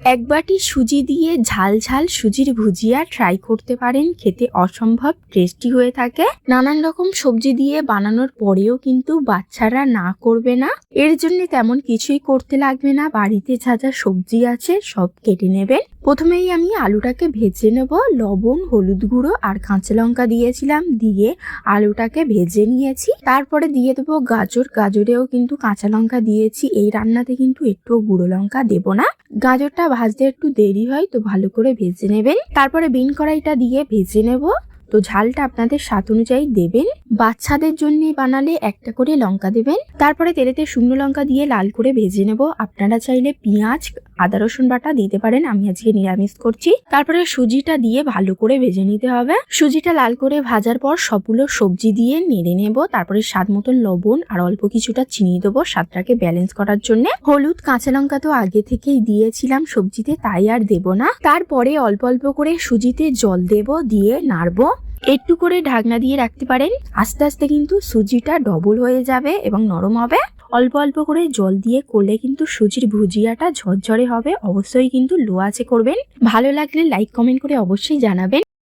এক বাটি সুজি দিয়ে ঝাল ঝাল সুজির ভুজিয়া ট্রাই করতে পারেন, খেতে অসম্ভব টেস্টি হয়ে থাকে। নানান রকম সবজি দিয়ে বানানোর পরেও কিন্তু বাচ্চারা না করবে না। এর জন্য তেমন কিছুই করতে লাগবে না, বাড়িতে যা যা সবজি আছে সব কেটে নেবেন। প্রথমেই আমি আলুটাকে ভেজে নেব। লবণ, হলুদ গুঁড়ো আর কাঁচা লঙ্কা দিয়েছিলাম, দিয়ে আলুটাকে ভেজে নিয়েছি। তারপরে দিয়ে দেবো গাজর। গাজরেও কিন্তু কাঁচা লঙ্কা দিয়েছি। এই রান্নাতে কিন্তু একটু গুঁড়ো লঙ্কা দেবো না। গাজরটা ভাজতে একটু দেরি হয়, তো ভালো করে ভেজে নেবেন। তারপরে বিন কড়াইটা দিয়ে ভেজে নেব। তো ঝালটা আপনাদের স্বাদ অনুযায়ী দেবেন। বাচ্চাদের জন্য বানালে একটা করে লঙ্কা দেবেন। তারপরে তেলেতে শুকনো লঙ্কা দিয়ে লাল করে ভেজে নেব। আপনারা চাইলে পেঁয়াজ, আদা রসুন বাটা দিতে পারেন, আমি আজকে নিরামিষ করছি। তারপরে সুজিটা দিয়ে ভালো করে ভেজে নিতে হবে। সুজিটা লাল করে ভাজার পর সবগুলো সবজি দিয়ে নেড়ে নেব। তারপরে স্বাদ মতন লবণ আর অল্প কিছুটা চিনি দেবো স্বাদটাকে ব্যালেন্স করার জন্য। হলুদ, কাঁচা লঙ্কা তো আগে থেকেই দিয়েছিলাম সবজিতে, তাই আর দেব না। তারপরে অল্প অল্প করে সুজিতে জল দেব, দিয়ে নাড়বো। একটু করে ঢাকনা দিয়ে রাখতে পারেন। আস্তে আস্তে কিন্তু সুজিটা ডবল হয়ে যাবে এবং নরম হবে। অল্প অল্প করে জল দিয়ে করলে কিন্তু সুজির ভুজিয়াটা ঝরঝরে হবে। অবশ্যই কিন্তু লো আঁচে করবেন। ভালো লাগলে লাইক কমেন্ট করে অবশ্যই জানাবেন।